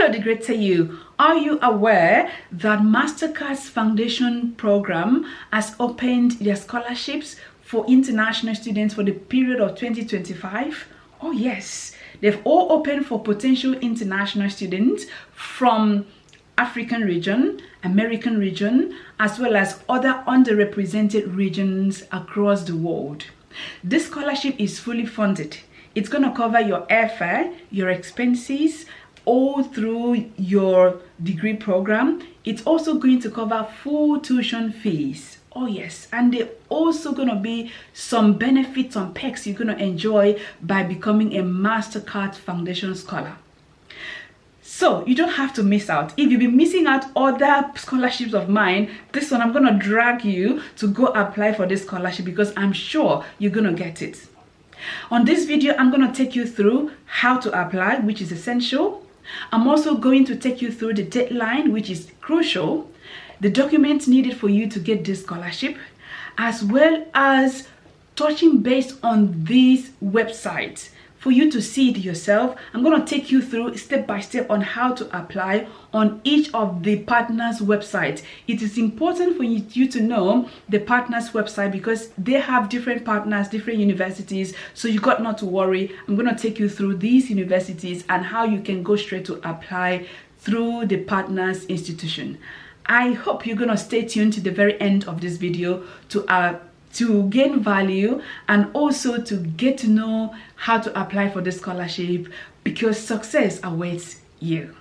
Hello, the greater you. Are you aware that Mastercard's Foundation Program has opened their scholarships for international students for the period of 2025? Oh yes, they've all opened for potential international students from African region, American region, as well as other underrepresented regions across the world. This scholarship is fully funded. It's going to cover your airfare, your expenses, all through your degree program. It's also going to cover full tuition fees. Oh yes, and there also going to be some benefits, some perks you're going to enjoy by becoming a Mastercard Foundation Scholar. So you don't have to miss out. If you've been missing out other scholarships of mine, this one I'm going to drag you to go apply for this scholarship because I'm sure you're going to get it. On this video, I'm going to take you through how to apply, which is essential. I'm also going to take you through the deadline, which is crucial, the documents needed for you to get this scholarship, as well as touching base on these websites for you to see it yourself. I'm going to take you through step by step on how to apply on each of the partners' websites. It is important for you to know the partners' website because they have different partners, different universities, so you got not to worry. I'm going to take you through these universities and how you can go straight to apply through the partners institution. I hope you're going to stay tuned to the very end of this video to gain value and also to get to know how to apply for the scholarship because success awaits you.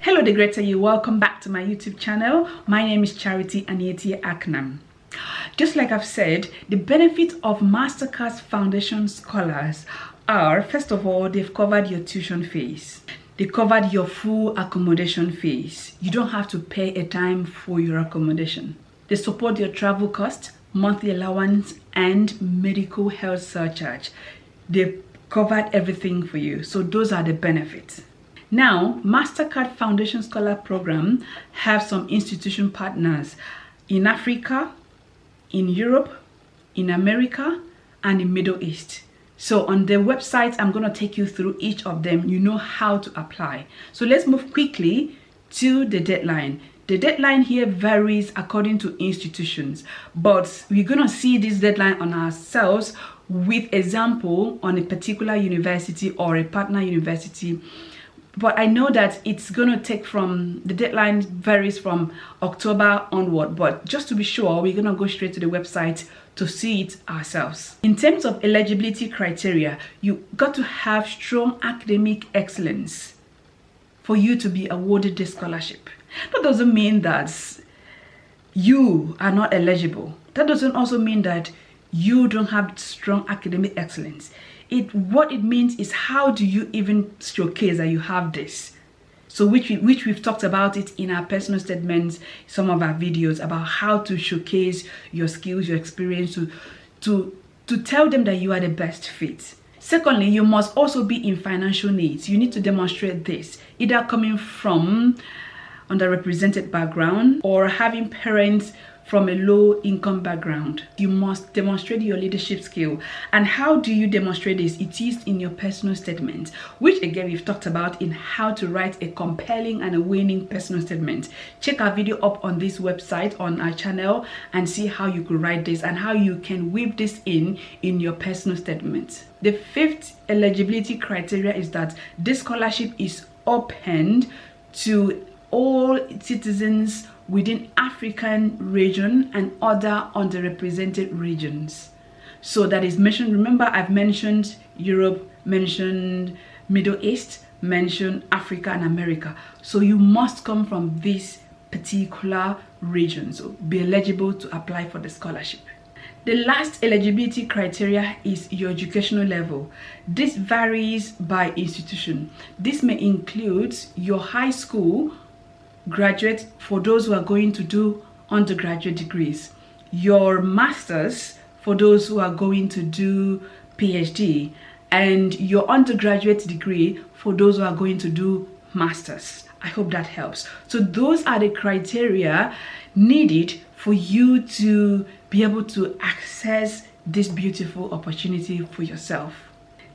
Hello, the greater you. Welcome back to my YouTube channel. My name is Charity Anieti Aknam. Just like I've said, the benefits of Mastercard Foundation Scholars are, first of all, they've covered your tuition fees. They covered your full accommodation fees. You don't have to pay a dime for your accommodation. They support your travel cost, monthly allowance, and medical health surcharge. They've covered everything for you. So those are the benefits. Now, Mastercard Foundation Scholar Program have some institution partners in Africa, in Europe, in America, and in Middle East. So on the website, I'm going to take you through each of them. You know how to apply. So let's move quickly to the deadline. The deadline here varies according to institutions, but we're going to see this deadline on ourselves with example on a particular university or a partner university. But I know that it's going to take the deadline varies from October onward. But just to be sure, we're going to go straight to the website to see it ourselves. In terms of eligibility criteria, you got to have strong academic excellence for you to be awarded this scholarship. That doesn't mean that you are not eligible. That doesn't also mean that you don't have strong academic excellence. What it means is how do you even showcase that you have this? So which we've talked about it in our personal statements, some of our videos about how to showcase your skills, your experience, to tell them that you are the best fit. Secondly, you must also be in financial needs. You need to demonstrate this, either coming from underrepresented background or having parents from a low income background. You must demonstrate your leadership skill. And how do you demonstrate this? It is in your personal statement, which again we've talked about in how to write a compelling and a winning personal statement. Check our video up on this website on our channel and see how you could write this and how you can weave this in your personal statement. The fifth eligibility criteria is that this scholarship is opened to all citizens within African region and other underrepresented regions. So that is mentioned. Remember, I've mentioned Europe, mentioned Middle East, mentioned Africa and America. So you must come from this particular region. So be eligible to apply for the scholarship. The last eligibility criteria is your educational level. This varies by institution. This may include your high school graduate for those who are going to do undergraduate degrees, your master's for those who are going to do PhD, and your undergraduate degree for those who are going to do master's. I hope that helps. So those are the criteria needed for you to be able to access this beautiful opportunity for yourself.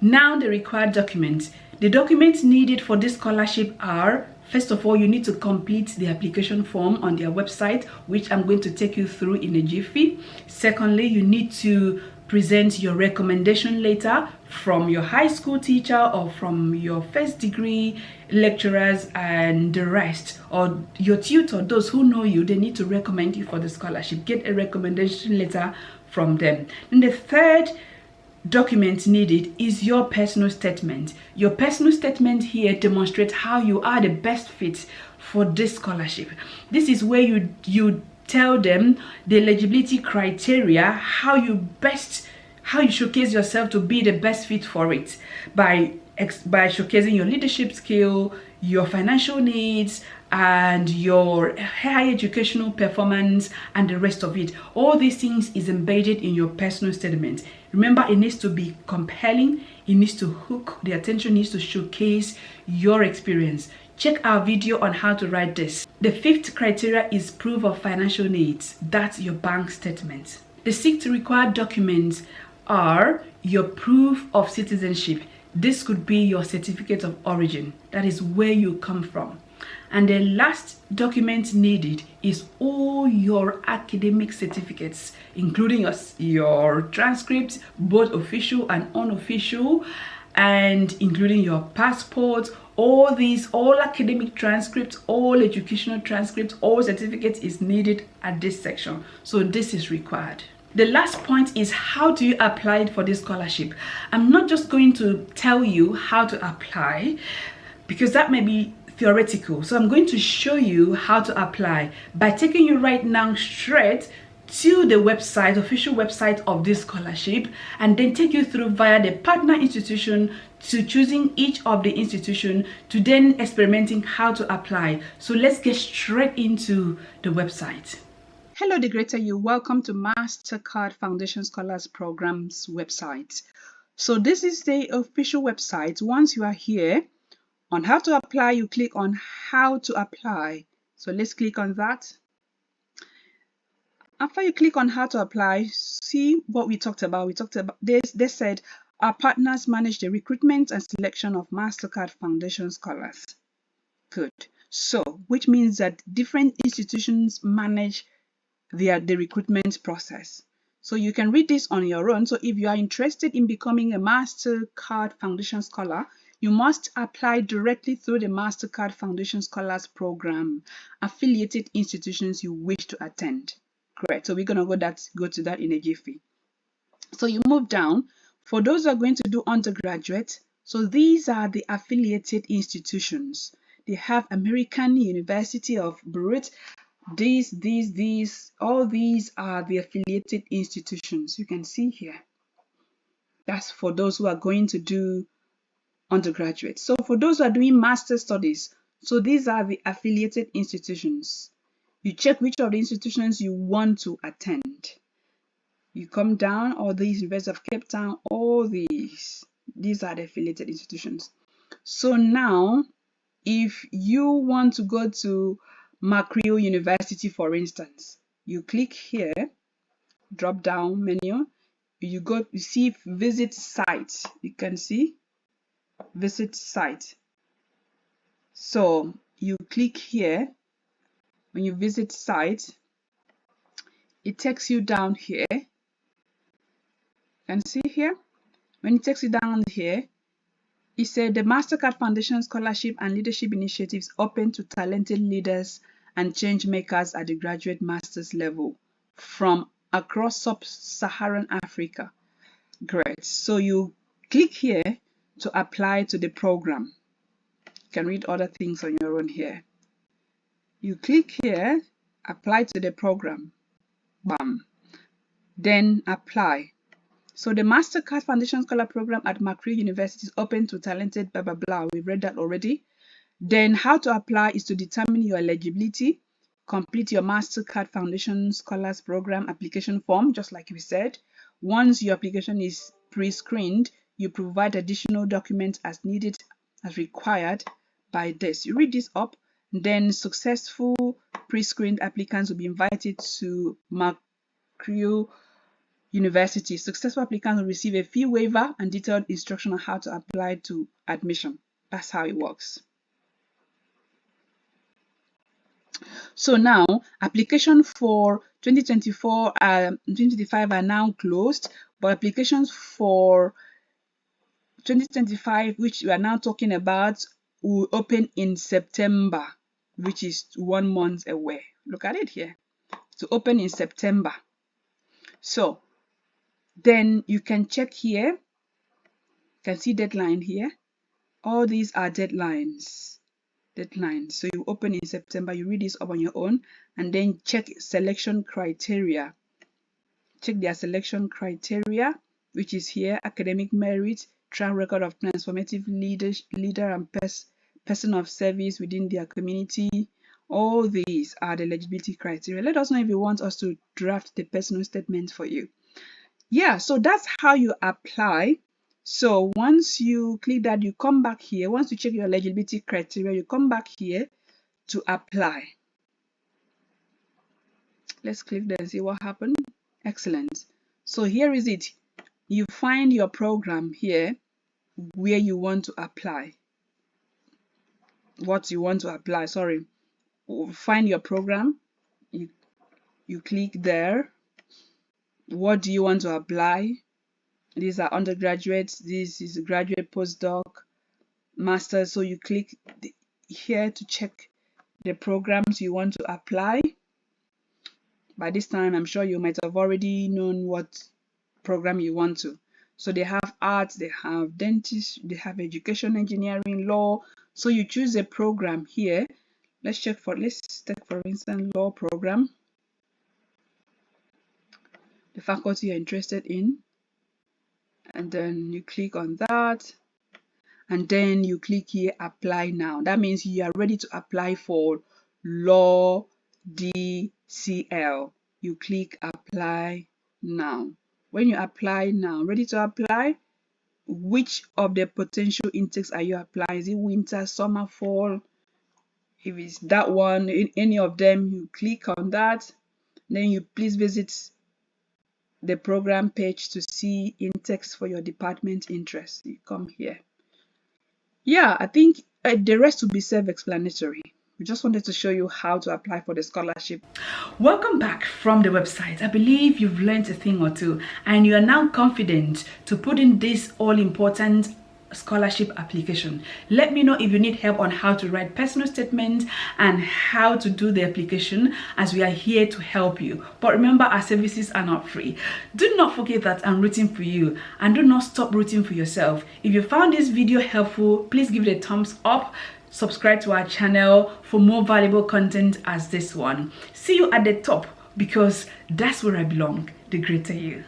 Now the required documents. The documents needed for this scholarship are, first of all, you need to complete the application form on their website, which I'm going to take you through in a jiffy. Secondly, you need to present your recommendation letter from your high school teacher or from your first degree lecturers and the rest, or your tutor, those who know you, they need to recommend you for the scholarship. Get a recommendation letter from them. And the third document needed is your personal statement. Your personal statement here demonstrates how you are the best fit for this scholarship. This is where you tell them the eligibility criteria, how you showcase yourself to be the best fit for it by showcasing your leadership skill, your financial needs, and your higher educational performance, and the rest of it. All these things is embedded in your personal statement. Remember, it needs to be compelling, it needs to hook, the attention needs to showcase your experience. Check our video on how to write this. The fifth criteria is proof of financial needs. That's your bank statement. The sixth required documents are your proof of citizenship. This could be your certificate of origin. That is where you come from. And the last document needed is all your academic certificates, including your transcripts, both official and unofficial, and including your passport. All academic transcripts, all educational transcripts, all certificates is needed at this section. So this is required. The last point is, how do you apply for this scholarship? I'm not just going to tell you how to apply, because that may be theoretical. So I'm going to show you how to apply by taking you right now straight to the website, official website of this scholarship, and then take you through via the partner institution to choosing each of the institution to then experimenting how to apply. So let's get straight into the website. Hello, the greater you. Welcome to Mastercard Foundation Scholars Program's website. So this is the official website. Once you are here, on how to apply, you click on how to apply. So let's click on that. After you click on how to apply, see what we talked about. We talked about this. They said our partners manage the recruitment and selection of Mastercard Foundation Scholars. Good. So, which means that different institutions manage the recruitment process. So you can read this on your own. So if you are interested in becoming a Mastercard Foundation Scholar, you must apply directly through the Mastercard Foundation Scholars Program, affiliated institutions you wish to attend. Great. So we're going to go to that in a jiffy. So you move down. For those who are going to do undergraduate, so these are the affiliated institutions. They have American University of Beirut. All these are the affiliated institutions. You can see here. That's for those who are going to do undergraduate. So for those who are doing master studies, so these are the affiliated institutions. You check which of the institutions you want to attend. You come down, all these, University of Cape Town, all these are the affiliated institutions. So now, if you want to go to Macquarie University, for instance, you click here, drop down menu, you see visit site. You can see visit site. So you click here. When you visit site, it takes you down here. You can see here. When it takes you down here, it said the Mastercard Foundation Scholarship and Leadership Initiatives open to talented leaders and change makers at the graduate master's level from across sub-Saharan Africa. Great. So you click here to apply to the program. You can read other things on your own here. You click here, apply to the program. Bam. Then apply. So the Mastercard Foundation Scholar Program at Macquarie University is open to talented blah blah blah. We've read that already. Then how to apply is to determine your eligibility, complete your Mastercard Foundation Scholars Program application form, just like we said. Once your application is pre-screened, you provide additional documents as needed, as required by this. You read this up, Then successful pre-screened applicants will be invited to McGraw University. Successful applicants will receive a fee waiver and detailed instruction on how to apply to admission. That's how it works. So now application for 2024 2025 are now closed, but applications for 2025, which we are now talking about, will open in September, which is 1 month away. Look at it here. To open in September. So then you can check here. You can see deadline here. All these are deadlines. So you open in September, you read this up on your own, and then check selection criteria. Check their selection criteria, which is here: academic merit, track record of transformative leader and person of service within their community. All these are the eligibility criteria. Let us know if you want us to draft the personal statement for you. Yeah, so that's how you apply. So once you click that, you come back here. Once you check your eligibility criteria, you come back here to apply. Let's click there and see what happened. Excellent. So here is it. You find your program here where you want to apply. What you want to apply, sorry. Find your program. You click there. What do you want to apply? These are undergraduates. This is graduate, postdoc, master. So you click here to check the programs you want to apply. By this time, I'm sure you might have already known what program you want to. So they have arts, they have dentist, they have education, engineering, law. So you choose a program here. Let's take for instance law program, the faculty you're interested in, and then you click on that, and then you click here apply now. That means you are ready to apply for law DCL. You click apply now. When you apply now, ready to apply, which of the potential intakes are you applying? Is it winter, summer, fall? If it's that one, in any of them, you click on that. Then you please visit the program page to see intakes for your department interest. You come here. Yeah, I think the rest will be self-explanatory. We just wanted to show you how to apply for the scholarship. Welcome back from the website. I believe you've learned a thing or two and you are now confident to put in this all-important scholarship application. Let me know if you need help on how to write personal statements and how to do the application, as we are here to help you. But remember, our services are not free. Do not forget that I'm rooting for you, and do not stop rooting for yourself. If you found this video helpful, please give it a thumbs up. Subscribe to our channel for more valuable content as this one. See you at the top, because that's where I belong, the greater you.